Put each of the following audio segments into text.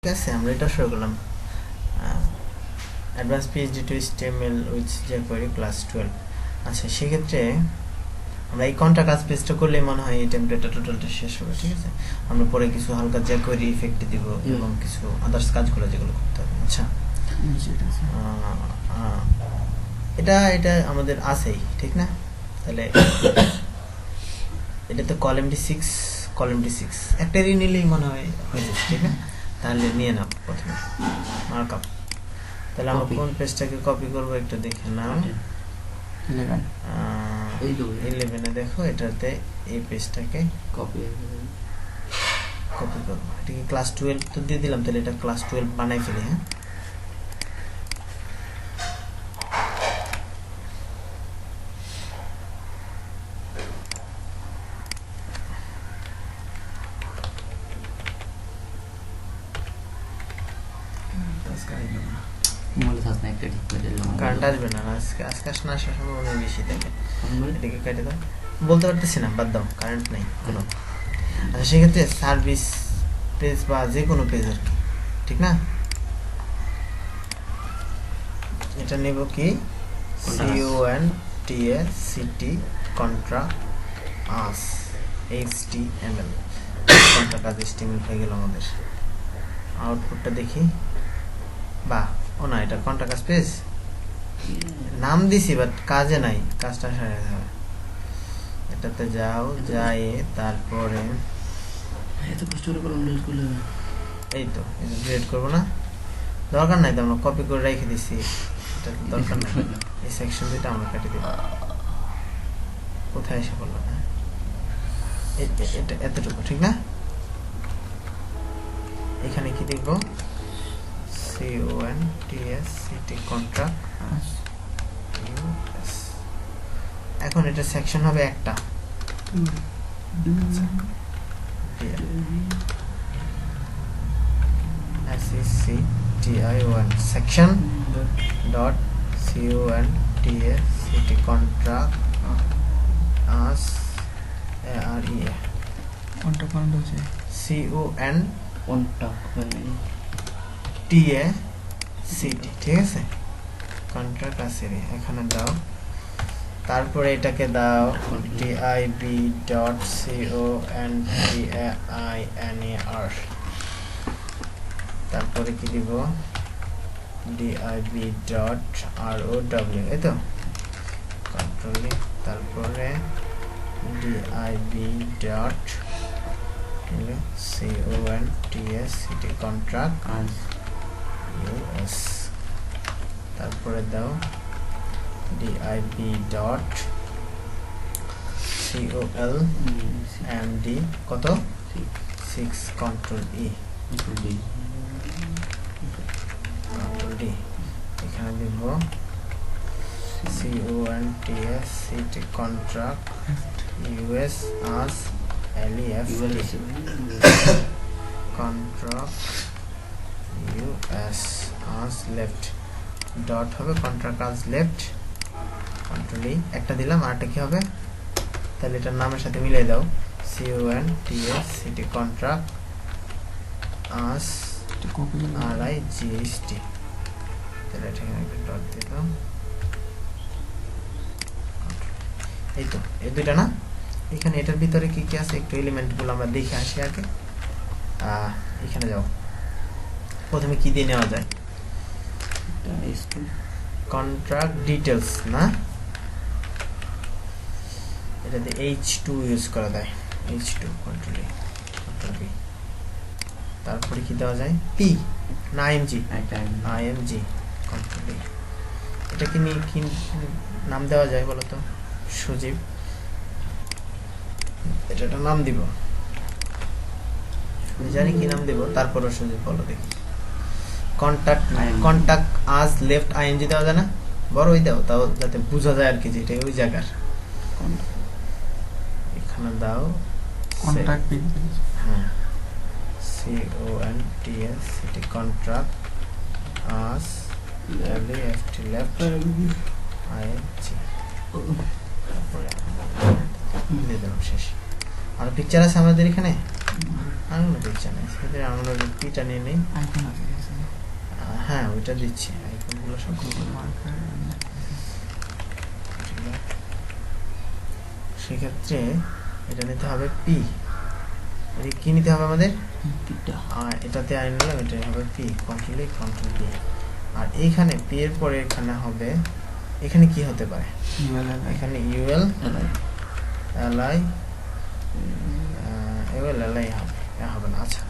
ঠিক আছে, আমরা এটা শুরু করলাম advance PhD two HTML with jQuery class 12। আচ্ছা, সেক্ষেত্রে আমরা এই কন্ট্রাক্ট কাজ পেজটা করলেই মনে হয় এই টেমপ্লেটটা টোটালটা শেষ হবে। ঠিক আছে, আমরা পরে কিছু হালকা jQuery ইফেক্ট দিব এবং কিছু আদার্স কাজগুলো যেগুলো করতে হবে। আচ্ছা, এটা এটা আমাদের আছেই, ঠিক না? তাহলে এটা তো কলামটি 6 একটারই নিলেই মনে হয় হয়ে যাবে, ঠিক না? তাহলে নিয়ে নাও প্রথমে মার্কআপ। তাহলে আমরা কোন পেজটাকে কপি করব একটু দেখে নাও। 11 দেখো, এটাতে এই পেজটাকে কপি করব। এটাকে ক্লাস 12 তো দিয়ে দিলাম, তাহলে এটা ক্লাস 12 বানাই ফেলি। হ্যাঁ, কারেন্ট আসবে না আজকে আসলে আসার সম্ভাবনা বেশি থাকে। এটাকে কেটে দাও, বলতে পারতেছি না, বাদ দাও, কারেন্ট নেই কোনো। আচ্ছা, সেক্ষেত্রে সার্ভিস পেজ বা যে কোনো পেজ আর কি, ঠিক না? এটা নেব কি CONTACT কন্ট্রা আস HTML কন্ট্রা কাজ HTML হয়ে গেল আমাদের। আউটপুটটা দেখি, বাহ, ও না, এটা কন্ট্রা কাজ পেজ নাম দিছি, বাট কাজে নাই, কাজটা সারা যাবে। এটাতে যাও, যাই তারপরে এই তো ডিলিট করবো না, দরকার নাই তো, আমরা কপি করে রেখে দিছি, এটা দরকার নাই। এই সেকশন দুইটা আমরা কেটে দিব। কোথায় এসে বললো না, এটা এতটুকু, ঠিক না? এখানে কি দেখবো, CONTACT কন্ট্রাক্ট। এখন এটা সেকশন হবে একটা, SECTI1 section dot CONTACT contact us AREA কোনটা হচ্ছে CONTACT, ঠিক আছে, কন্ট্রাক্ট আসে এখানে দাও। তারপরে এটাকে দাও DIB.CONTAINAR, তারপরে কি দিব DIB.ROW, এই তো কন্ট্রোল, তারপরে DIB.CONTACT কন্ট্রাক্ট US, তারপরে দাও DIB.COLMD কত 6 কন্ট্রোল E কন্ট্রোল D, এখানে দিব CONTACT contact US as LEFT contact US as left dot হবে contact as left, control E একটা দিলাম, আরটা কি হবে, তাহলে এটার নামের সাথে মিলিয়ে দাও CONTACT কন্ট্রাক্ট as RIGHT, তাহলে এখানে একটা ডট দিয়ে দাও। এই তো এই দুইটা না, এখানে এটার ভিতরে কি কি আছে একটু এলিমেন্টগুলো আমরা দেখে আসি আগে। এখানে যাও, প্রথমে কি দিয়ে নেওয়া যায়, কন্ট্রাক্ট ডিটেলস না, এটাতে H2 ইউজ করা যায়, H2 control E control B, তারপরে কি দেওয়া যায় P না IMG কন্ট্রোল E, এটা কি নিয়ে কি নাম দেওয়া যায় বলো তো, সুজীব, এটা নাম দিব, জানি কি নাম দিব, তারপরে সুজীব বলো দেখি। কন্ট্যাক্ট আজ লেফট ING দেওয়া যায় না, বড়ই দাও, তাও যাতে বোঝা যায় আর কি যে এটা ওই জায়গার। এখানে দাও কন্টাক্ট, হ্যাঁ, CONTACT কন্ট্রাক্ট আস LEFT লেফট ING, তারপরে দিয়ে দিলাম, শেষ। আর পিকচার আছে আমাদের এখানে, আরগুলো দিচ্ছে না, সেক্ষেত্রে আমরা পিটা নিয়ে নিই। আইকন আছে গেছে হ্যাঁ ওইটা দিচ্ছি, আইকনগুলো সব গুগল মার্কার সেক্ষেত্রে এটা নিতে হবে পি। কি নিতে হবে আমাদের? পিটা এটাতে আই নিলাম, এটা হবে পি, কন্ট্রোল এ কন্ট্রোল পি। আর এইখানে পি এর পরে এখানে হবে, এখানে কি হতে পারে? এখানে ইউএল এলআই ইউএল এলআই হবে না। আচ্ছা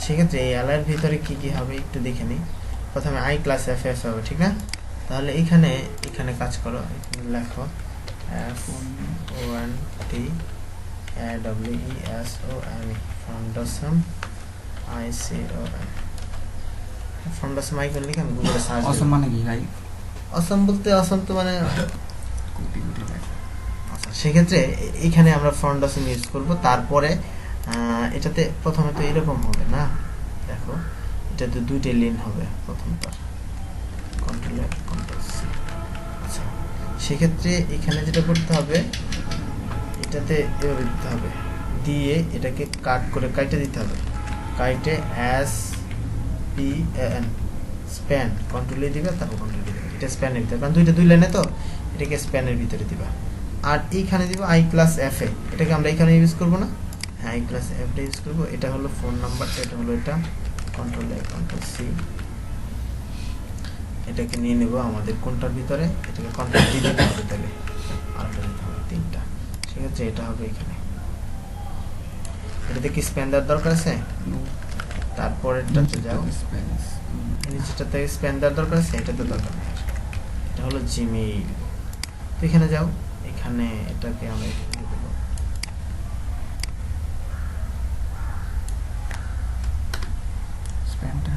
সেক্ষেত্রে এই এলআই এর ভিতরে কি কি হবে একটু দেখে নিই। প্রথমে আই ক্লাস এফ এফ হবে, ঠিক না? তাহলে এখানে এখানে কাজ করো, লেখো F O N T W E S O N E, foundation I C O N. Foundation icon লিখে আমি গুগলে সার্চ দেব। অসম মানে কি ভাই? অসম বলতে অসম তো মানে কোটি কোটি লেখা। আচ্ছা সেক্ষেত্রে এখানে আমরা ফাউন্ডেশন ইউজ করব। তারপরে এটাতে প্রথমে তো এরকম হবে না, দেখো এটাতে দুইটা লাইন হবে প্রথমটা, কন্ট্রোল এফ কন্ট্রোল সি। আচ্ছা সেক্ষেত্রে এখানে যেটা করতে হবে, এটাতে এভাবে দিতে হবে, দিয়ে এটাকে কাট করে কাইটে দিতে হবে, কাইটে S P N span control A দিবে, তারপর কন্ট্রোল দিবে, এটা স্প্যানের ভিতরে, কারণ দুই লাইনে তো এটাকে স্প্যানের ভিতরে দিবা। আর এইখানে দিব আই ক্লাস এফ এ, এটাকে আমরা এখানে ইউজ করব না, হ্যাঁ আই ক্লাস এফ টা ইউজ করব। এটা হলো ফোন নাম্বার, এটা হলো এটা, কন্ট্রোল এ কন্ট্রোল সি। এটাকে নিয়ে নেব আমাদের কোনটার ভিতরে, এটাকে কন্ট্রোল ডি দিতে হবে, তাহলে আরেকটা দিতে হবে, তিনটা। সেক্ষেত্রে এটা হবে এখানে। এটাতে কি স্প্যান দেওয়ার দরকার আছে? তারপরেরটাতে যাও, নিচেটাতে স্প্যান দেওয়ার দরকার আছে, এটাতে দরকার নেই। এটা হলো জিমেইল। তো এখানে যাও, এখানে এটাকে আমরা এখানে দেব, স্প্যানটা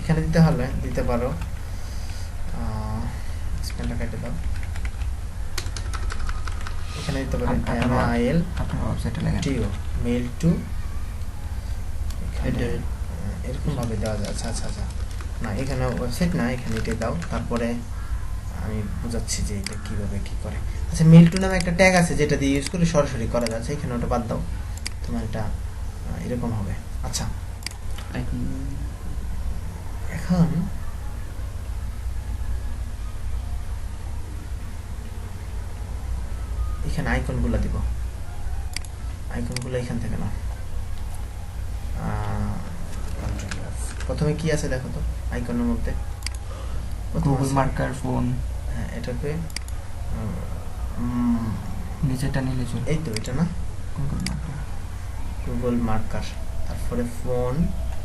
এখানে দিতে হলে দিতে পারো, স্প্যানটা কেটে দাও, এখানে দিতে পারো এমআইএল আপনার ওয়েবসাইটে লেখা টিও মেইল টু, এখানে এরকম ভাবে দেওয়া যায়। আচ্ছা আচ্ছা আচ্ছা, না এখানে ওয়েবসাইট না, এখানে এটা দাও, তারপরে আমি বোঝাচ্ছি যে এটা কিভাবে কি করে। আচ্ছা মেইল টু নামে একটা ট্যাগ আছে যেটা দিয়ে ইউজ করে সরাসরি করা যাচ্ছে, এখানে ওটা বাদ দাও, তোমার এটা এরকম হবে। আচ্ছা এখন এখানে আইকনগুলো দিব, আইকনগুলো এখান থেকে না, প্রথমে কি আছে দেখো তো আইকনের মধ্যে, গুগল মার্কার ফোন, হ্যাঁ এটাকে নিচেটা নিলে চলে, এই তো এটা না, গুগল মার্কার, গুগল মার্কার, তারপরে ফোন,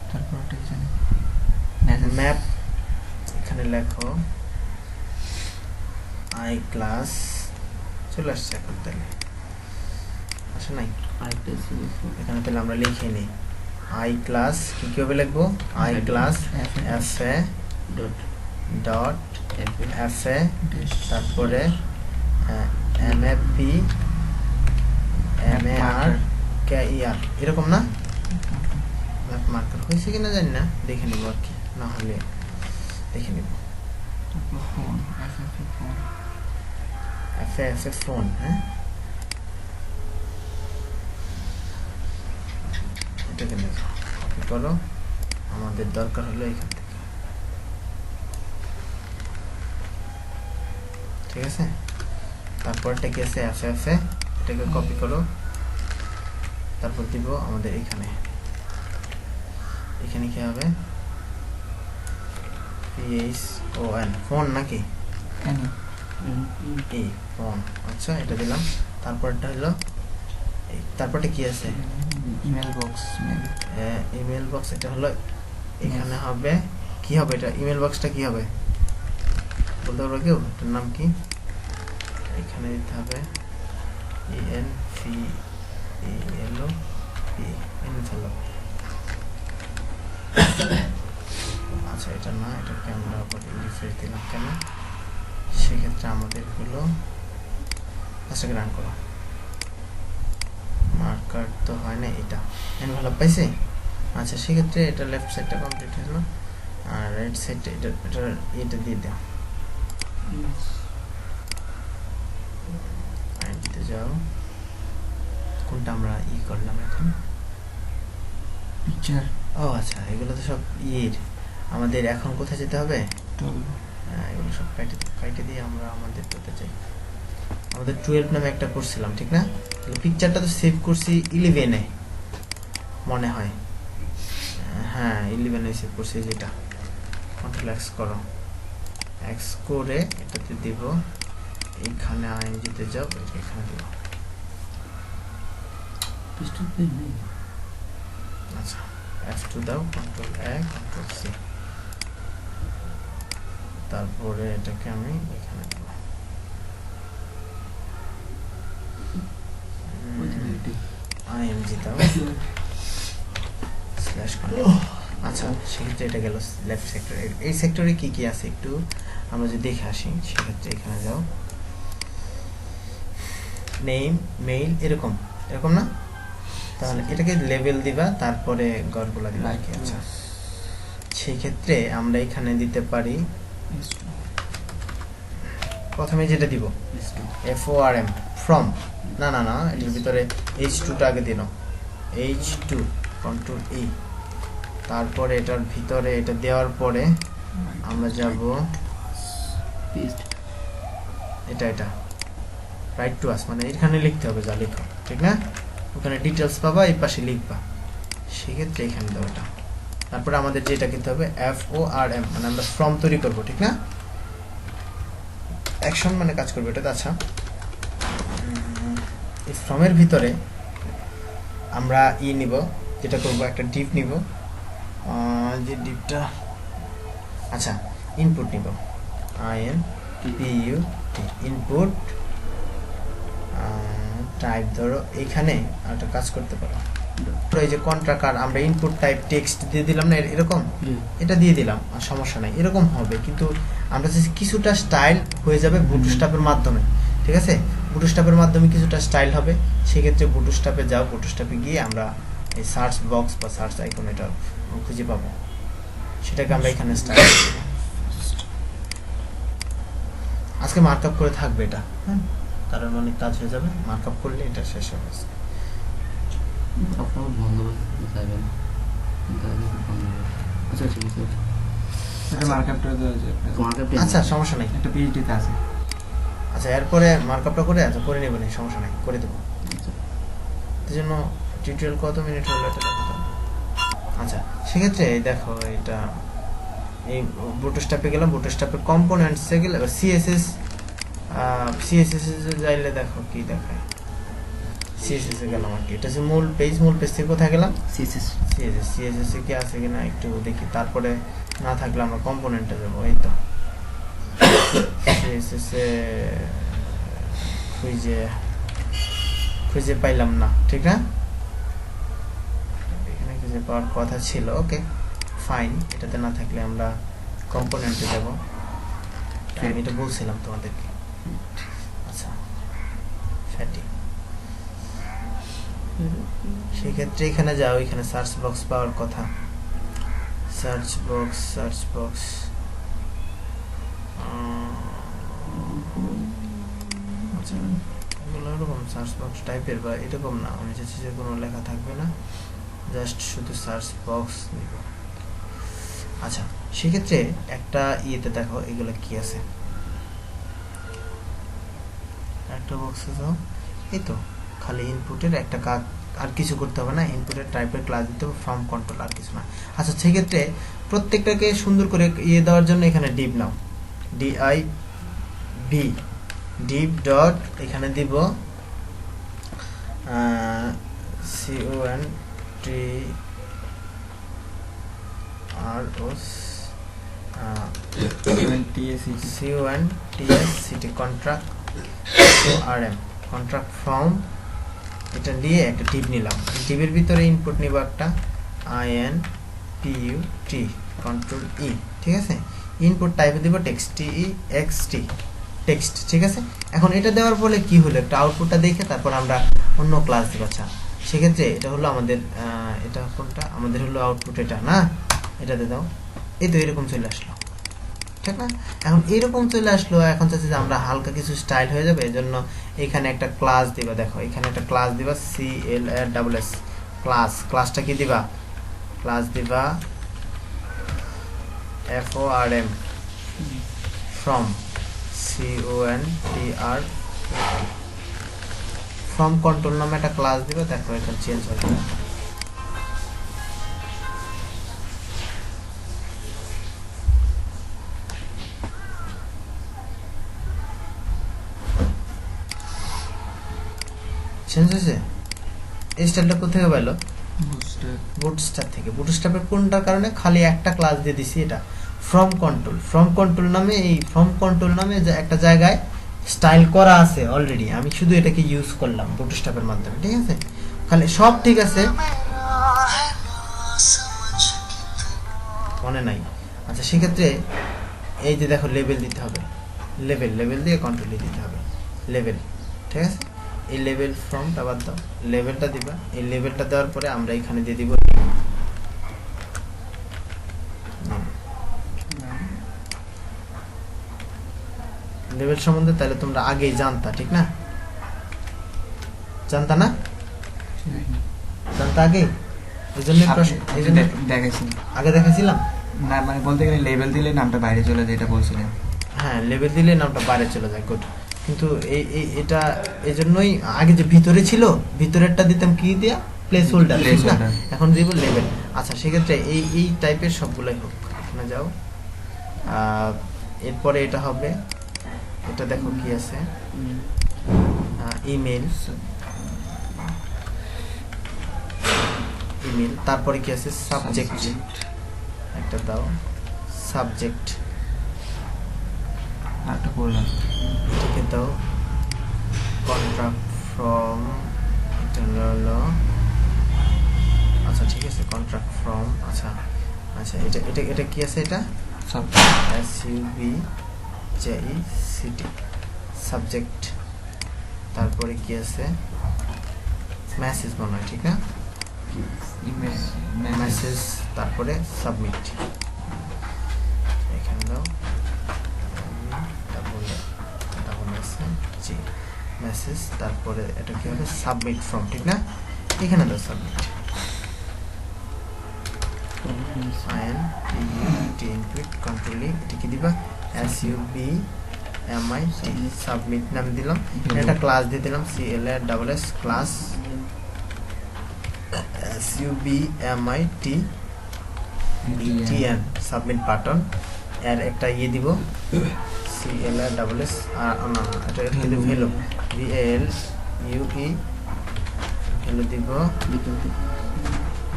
তারপর ওটা কি জানি ম্যাপ, এখানে লেখো আই ক্লাস, চলে আসছে এখন, তাহলে আসে নাই এখানে, তাহলে আমরা লিখে নিই আই ক্লাস, কিভাবে লিখবো, I class F A dot F এ, তারপরে M A P M A আর কে ই আর, এরকম না, ম্যাপ মার্কার হয়েছে কিনা জানি না, দেখে নিব আর কি, না হলে দেখে নিব। ফোন এফ এ ফোন, হ্যাঁ এটাকে কপি করো, আমাদের দরকার হলো এখান থেকে, ঠিক আছে। তারপরটা কি আছে এফ এফ এ, এটাকে কপি করো, তারপর দিব আমাদের এখানে, এখানে কি হবে পিএইচ ও এন, ফোন নাকি এই ফোন, আচ্ছা এটা দিলাম। তারপরটা হলো তারপরটা কি আছে ইমেল বক্স, ইমেল বক্স, এটা হলো এখানে হবে, কি হবে এটা, ইমেল বক্সটা কি হবে বলতে পারবো কেউ, এটার নাম কি, এখানে দিতে হবে এন ফি এল ও পি এনভেলপ। আচ্ছা এটা না, এটাকে আমরা আবার রিফ্রেশ দিলাম কেন, সেক্ষেত্রে আমাদের হলো, আচ্ছা রান করো, মার্কার তো হয় না, এটা এনভেলপ পাইছে। আচ্ছা সেক্ষেত্রে এটা লেফট সাইডটা কমপ্লিট হলো, আর রাইট সাইডটা এটা দিয়ে দাও, আইডিতে যাও, কোনটা আমরা করলাম এখন, পিকচার ও আচ্ছা, এগুলো তো সব ইয়ের। আমাদের এখন কোথায় যেতে হবে? 12 এগুলো সব কাইটে দিয়ে আমরা আমাদের করতে চাই। আমাদের 12 নামে একটা করছিলাম, ঠিক না? পিকচারটা তো সেভ করছি 11-এ মনে হয়। হ্যাঁ 11-এ সেভ করছি, যেটা কন্ট্রোল এক্স করো, এক্স করে এটাতে দিব, এইখানে আইএনজিতে যাও, এখানে দিব। আচ্ছা F2 দাও, কন্ট্রোল এ, কন্ট্রোল সি, তারপরে এটাকে আমি এখানে দেব। আইএমজি দাও, স্ল্যাশ কন্ট্রোল। আচ্ছা সেক্ষেত্রে এটা গেল লেফট সেক্টর। এই সেক্টরে কি কি আছে একটু আমরা যদি দেখে আসি, সেক্ষেত্রে এখানে যাও, নেম, মেইল, এরকম এরকম না? তাহলে এটাকে লেভেল দিবা, তারপরে গড়গুলা দিবা আর কি। আচ্ছা সেই ক্ষেত্রে আমরা এখানে দিতে পারি, প্রথমে যেটা দিব FORM ফ্রম, না না না, এটার ভিতরে H2টা আগে দিন, H2 কন্ট্রোল E, তারপরে এটার ভিতরে এটা দেওয়ার পরে আমরা যাব এটা রাইট টু আস, মানে এখানে লিখতে হবে যা লিখো, ঠিক না? ওখানে ডিটেলস পাবা, এই পাশে লিখবা, সেক্ষেত্রে এখানে দাও এটা। তারপরে আমাদের যেটা করতে হবে FORM, মানে আমরা ফর্ম তৈরি করব, ঠিক না? অ্যাকশন মানে কাজ করবে এটা। আচ্ছা এই ফর্মের ভিতরে আমরা নিব, যেটা করব একটা ডিপ নিব, যে ডিপটা, আচ্ছা ইনপুট নিব, INPUT, ইনপুট টাইপ ধরো এখানে একটা কাজ করতে পারো, এই যে কন্ট্রাকার আমরা ইনপুট টাইপ টেক্সট দিয়ে দিলাম না, এরকম এটা দিয়ে দিলাম, আর সমস্যা নাই, এরকম হবে। কিন্তু আমরা যদি কিছুটা স্টাইল হয়ে যাবে বুটস্ট্র্যাপের মাধ্যমে, ঠিক আছে? বুটস্ট্র্যাপের মাধ্যমে কিছুটা স্টাইল হবে, সেক্ষেত্রে বুটস্ট্র্যাপে যাও, বুটস্ট্র্যাপে গিয়ে আমরা এই সার্চ বক্স বা সার্চ আইকন এটা খুঁজে পাবো, সেটাকে আমরা এখানে স্টাইল। আজকে মার্কআপ করে থাকবে এটা, হ্যাঁ, কারণ অনেক কাজ হয়ে যাবে, মার্কআপ করলে এটা শেষ হবে। আচ্ছা সমস্যা নাই, একটা পিএইচডিতে আছে। আচ্ছা এরপরে মার্কআপটা করে, আচ্ছা করে নেবেন, সমস্যা নাই, করে দেবো। এই জন্য টিউটোরিয়াল কত মিনিট হলো এটা দেখো। আচ্ছা সেক্ষেত্রে দেখো এটা এই বুটস্ট্র্যাপে গেলাম, বুটস্ট্র্যাপের কম্পোনেন্টসে গেলে এবার সিএসএস এ যাইলে দেখো কি দেখায়, সিএসএস এ গেলাম আর কি, এটা হচ্ছে মূল পেজ থেকে কোথায় গেলাম? সিএসএস এ কি আছে কিনা একটু দেখি, তারপরে না থাকলে আমরা কম্পোনেন্টে যাবো। এই তো সিএসএস এ খুঁজে পাইলাম না, ঠিক না? এখানে খুঁজে পাওয়ার কথা ছিল, ওকে ফাইন, এটাতে না থাকলে আমরা কম্পোনেন্টে যাব, আমি এটা বলছিলাম তোমাদেরকে। আচ্ছা ফ্যাটি, সেক্ষেত্রে এখানে যাও, এখানে সার্চ বক্স পাওয়ার কথা, সার্চ বক্স আচ্ছা এগুলো এরকম সার্চ বক্স টাইপের বা এরকম না, আমি চাচ্ছি যে কোনো লেখা থাকবে না, জাস্ট শুধু সার্চ বক্স নিব। আচ্ছা সেক্ষেত্রে একটা ইয়েতে দেখো এগুলো কি আছে, একটা বক্সে যাও, এই তো খালি ইনপুটের একটা কাজ, আর কিছু করতে হবে না, ইনপুটের টাইপের ক্লাস দিতে হবে, ফর্ম কন্ট্রোল, আর কিছু না। আচ্ছা সেক্ষেত্রে প্রত্যেকটাকে সুন্দর করে দেওয়ার জন্য এখানে ডিপ নাও, DIV, ডিপ ডট, এখানে দিব CONTRACT contract ORM, contract form, এটা দিয়ে একটা টিপ নিলাম, টিপের ভিতরে ইনপুট নিব একটা INPUT, কন্ট্রোল E, ঠিক আছে? ইনপুট টাইপে দিব TXT, টেক্সট, ঠিক আছে? এখন এটা দেওয়ার পরে কি হলো, একটা আউটপুটটা দেখে তারপর আমরা অন্য ক্লাস দিব। আচ্ছা সেক্ষেত্রে এটা হলো আমাদের, এটা কোনটা আমাদের হলো আউটপুট, এটা না, এটাতে দাও, এই তো এরকম চলে আসলো, ঠিক না? এখন এরকম চলে আসলো, এখন চাচ্ছি যে আমরা হালকা কিছু স্টাইল হয়ে যাবে, এজন্য এখানে একটা ক্লাস দিবা, দেখো এখানে একটা ক্লাস দিবা CLASS ক্লাসটা কি দিবা, ক্লাস দিবা form from contr from control নামে একটা ক্লাস দিবে, তারপর এটা চেঞ্জ হবে। চেঞ্জ হয়েছে। এই স্টাইলটা কোথেকে পাইলো? বুটস্ট্র্যাপ থেকে। বুটস্ট্র্যাপের কোনটার কারণে? খালি একটা ক্লাস দিয়ে দিছি, এটা ফ্রম কন্ট্রোল। ফ্রম কন্ট্রোল নামে, এই ফ্রম কন্ট্রোল নামে যে একটা জায়গায় স্টাইল করা আছে অলরেডি, আমি শুধু এটাকে ইউজ করলাম বুটস্ট্র্যাপের মাধ্যমে, ঠিক আছে? খালি সব ঠিক আছে, মনে নাই। আচ্ছা, সেক্ষেত্রে এই যে দেখো লেভেল দিতে হবে, লেভেল দিয়ে কন্ট্রোলে দিতে হবে লেভেল, ঠিক আছে? এই লেভেল ফ্রমটা বাদ দাও, লেভেলটা দিবা। এই লেভেলটা দেওয়ার পরে আমরা এখানে দিয়ে দিব লেভেল সম্বন্ধে। তাহলে তোমরা আগেই জানতা, ঠিক না? জানতা না? জানতা আগে? এই জন্য দেখাইছি আগে দেখাইছিলাম না, মানে বলতে গেলে লেভেল দিলে নামটা বাইরে চলে যায়, এটা বলছিলাম। হ্যাঁ, লেভেল দিলে নামটা বাইরে চলে যায়, গুড। কিন্তু এটা এই জন্যই আগে যে ভিতরে ছিল, ভিতরেরটা দিতাম কি দিয়া? Place holder. এখন দিব লেভেল। আচ্ছা, সেক্ষেত্রে এই টাইপের সবগুলাই হোক। এখানে যাও, এরপরে এটা হবে, এটা দেখো কি আছে, ইমেল। তারপরে কি আছে? সাবজেক্ট একটা দাও, সাবজেক্ট আরেকটা করলাম, এটাকে দাও কন্ট্রাক্ট ফ্রম, এটা হলো, আচ্ছা ঠিক আছে, কন্ট্রাক্ট ফ্রম। আচ্ছা আচ্ছা, এটা কি আছে? এটা subject, সাবজেক্ট। তারপরে কি আছে? মেসেজ মনে হয়, ঠিক না? মেসেজ, তারপরে সাবমিট। এখানে দাও মেসেজ, তারপরে এটা কি হবে? সাবমিট ফ্রম, ঠিক না? এখানে দাও সাবমিট, কন্ট্রোল এটা কি দিবা? submit, সাবমিট নাম দিলাম। এটা ক্লাস দিয়ে দিলাম CLS class submitbtn submit button. এর একটা ইয়ে দিব CLS না, এটা কিন্তু ভ্যালু VALUE ভ্যালু দিব।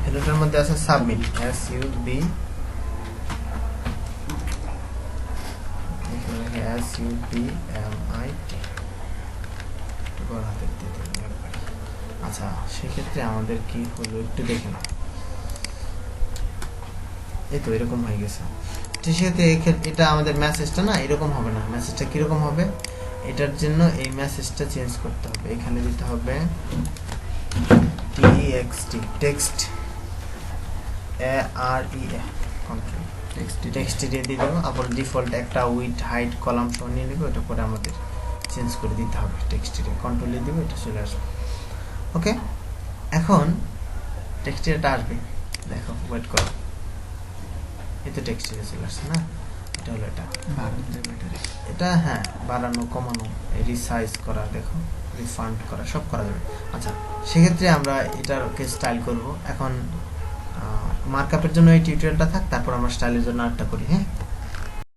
ভ্যালুটার মধ্যে আছে সাবমিট, SUBMIT আচ্ছা, সেক্ষেত্রে আমাদের কি হলো একটু দেখে নাও। এই তো এরকম হয়ে গেছে। সেক্ষেত্রে এটা আমাদের মেসেজটা না এরকম হবে না। মেসেজটা কিরকম হবে? এটার জন্য এই মেসেজটা চেঞ্জ করতে হবে। এখানে দিতে হবে টেক্সট কন্ট্রোল টেক্সট দিয়ে দিব। আবার ডিফল্ট একটা উইথ হাইট কলাম সহ নিয়ে নেব। এটা পরে আমাদের চেঞ্জ করে দিতে হবে। টেক্সটে কন্ট্রোল দিয়ে দিব, এটা চলে আসবে। ওকে, এখন টেক্সটটা আসবে, দেখো ওয়েট করো। এই তো টেক্সটে চলে আসছে না? এটা হলো এটা হ্যাঁ, বাড়ানো কমানো, রিসাইজ করা, দেখো রিফান্ড করা, সব করা যাবে। আচ্ছা, সেক্ষেত্রে আমরা এটাকে স্টাইল করব। এখন মার্কআপের জন্য এই টিউটোরিয়ালটা থাক, তারপর আমরা স্টাইলের জন্য আরেকটা করি। হ্যাঁ।